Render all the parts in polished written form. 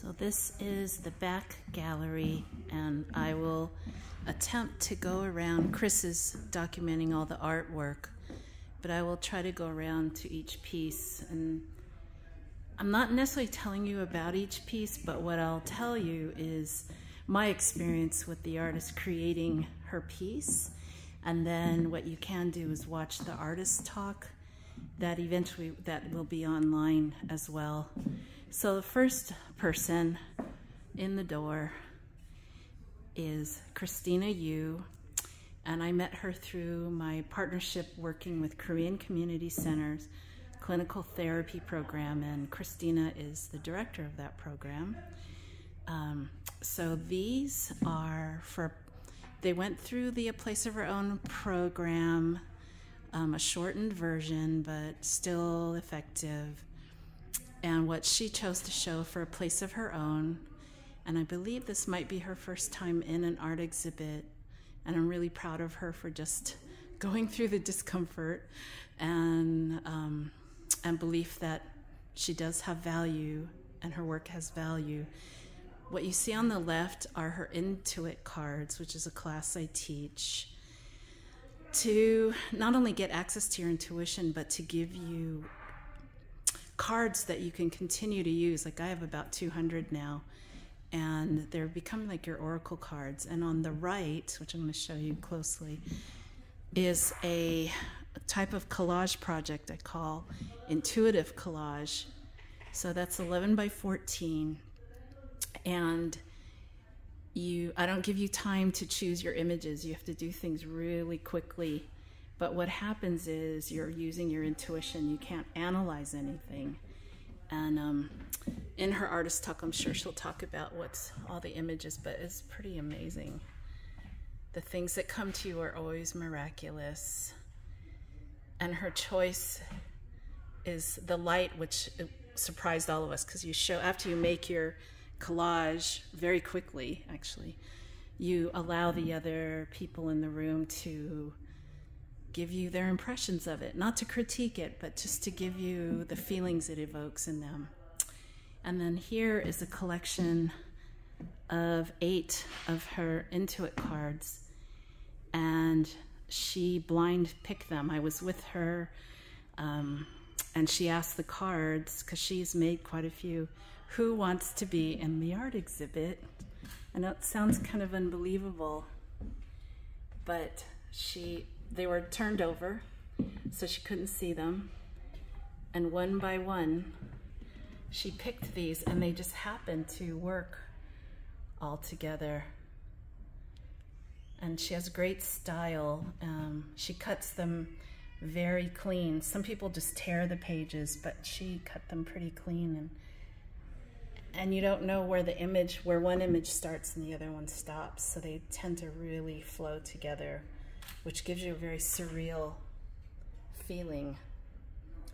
So this is the back gallery, and I will attempt to go around. Chris is documenting all the artwork, but I will try to go around to each piece. And I'm not necessarily telling you about each piece, but what I'll tell you is my experience with the artist creating her piece. And then what you can do is watch the artist talk that will be online as well. So the first person in the door is Christina Yu, and I met her through my partnership working with Korean Community Center's clinical therapy program, and Christina is the director of that program. So these are they went through the A Place of Her Own program, a shortened version, but still effective. And what she chose to show for A Place of Her Own, and I believe this might be her first time in an art exhibit, and I'm really proud of her for just going through the discomfort and belief that she does have value and her work has value. What you see on the left are her Intuit cards, which is a class I teach to not only get access to your intuition, but to give you cards that you can continue to use. Like I have about 200 now, and they're becoming like your oracle cards. And on the right, which I'm going to show you closely, is a type of collage project I call intuitive collage. So that's 11 by 14, and I don't give you time to choose your images. You have to do things really quickly. But what happens is you're using your intuition. You can't analyze anything. And in her artist talk, I'm sure she'll talk about what's all the images, but it's pretty amazing. The things that come to you are always miraculous. And her choice is the light, which surprised all of us, because after you make your collage very quickly, actually, you allow the other people in the room to give you their impressions of it, not to critique it, but just to give you the feelings it evokes in them. And then here is a collection of 8 of her Intuit cards, and she blind picked them. I was with her, and she asked the cards, because she's made quite a few, who wants to be in the art exhibit? I know it sounds kind of unbelievable, but they were turned over, so she couldn't see them. And one by one, she picked these, and they just happened to work all together. And she has great style. She cuts them very clean. Some people just tear the pages, but she cut them pretty clean. And you don't know where one image starts and the other one stops, so they tend to really flow together, which gives you a very surreal feeling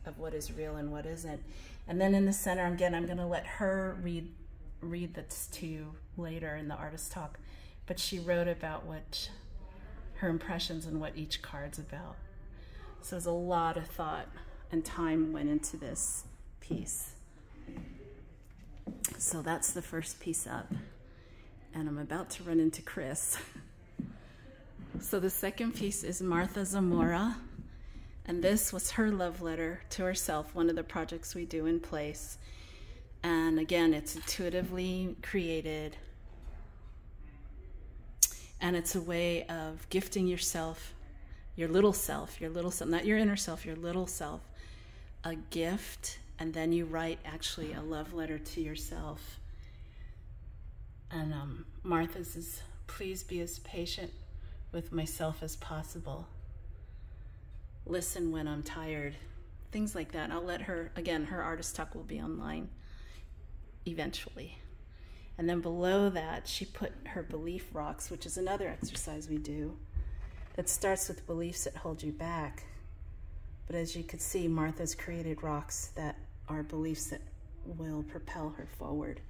of what is real and what isn't. And then in the center, again, I'm going to let her read this to you later in the artist talk, but she wrote about what her impressions and what each card's about. So there's a lot of thought and time went into this piece. So that's the first piece up, and I'm about to run into Chris. So the second piece is Martha Zamora, and this was her love letter to herself, one of the projects we do in place. And again, it's intuitively created, and it's a way of gifting yourself, your little self, not your inner self, your little self, a gift. And then you write actually a love letter to yourself. And Martha's is, please be as patient with myself as possible. Listen when I'm tired. Things like that. I'll let her, again, her artist talk will be online eventually. And then below that, she put her belief rocks, which is another exercise we do that starts with beliefs that hold you back. But as you could see, Martha's created rocks that are beliefs that will propel her forward.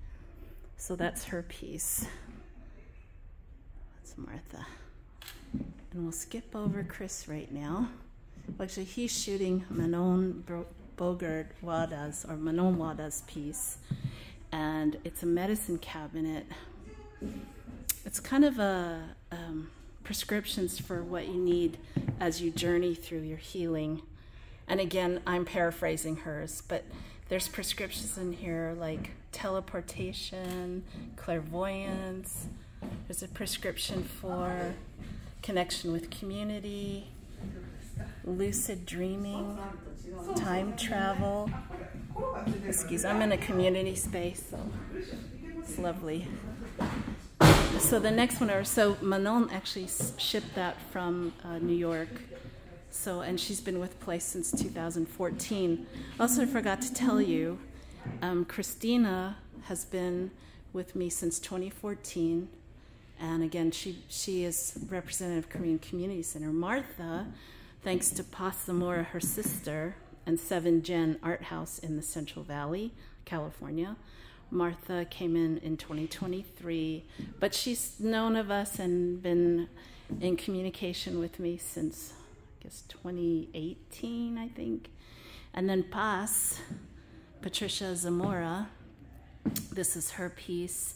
So that's her piece. That's Martha. And we'll skip over Chris right now. Actually, he's shooting Manon Wada's piece. and it's a medicine cabinet. It's kind of a prescriptions for what you need as you journey through your healing. And again, I'm paraphrasing hers, but there's prescriptions in here like teleportation, clairvoyance. There's a prescription for connection with community, lucid dreaming, time travel. Excuse me, I'm in a community space, so it's lovely. So the next one, so Manon actually shipped that from New York. So, and she's been with Place since 2014. Also, I forgot to tell you, Christina has been with me since 2014. And again, she is representative of Korean Community Center. Martha, thanks to Zamora, her sister, and 7 Gen Art House in the Central Valley, California. Martha came in 2023, but she's known of us and been in communication with me since, I guess, 2018, I think. And then Patricia Zamora, this is her piece,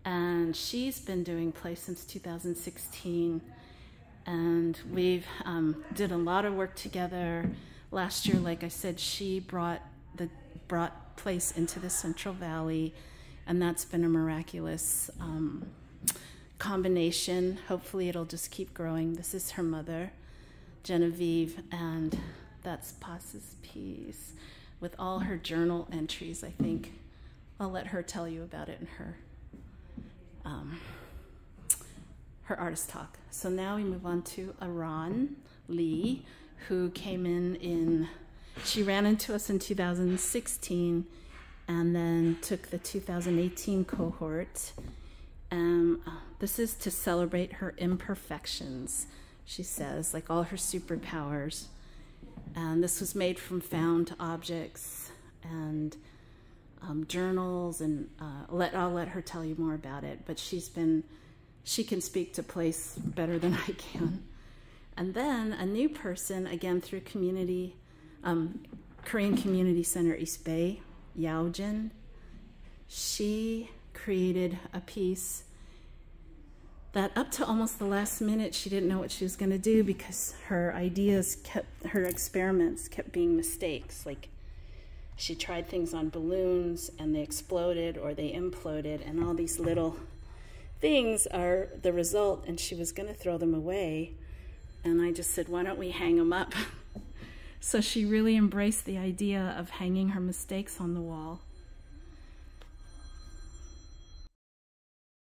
and she's been doing play since 2016, and we've did a lot of work together. Last year, like I said, she brought Place into the Central Valley, and that's been a miraculous combination. Hopefully it'll just keep growing. This is her mother, Genevieve, and that's Pas's piece with all her journal entries. I think I'll let her tell you about it in her artist talk. So now we move on to Ahran Lee, who came in she ran into us in 2016 and then took the 2018 cohort. This is to celebrate her imperfections, she says, like all her superpowers. And this was made from found objects and journals, and I'll let her tell you more about it, but she can speak to Place better than I can. And then a new person, again through community, Korean Community Center East Bay, Yeu Jin. She created a piece that up to almost the last minute she didn't know what she was going to do, because her experiments kept being mistakes. Like, she tried things on balloons and they exploded or they imploded, and all these little things are the result, and she was going to throw them away. And I just said, why don't we hang them up? So she really embraced the idea of hanging her mistakes on the wall.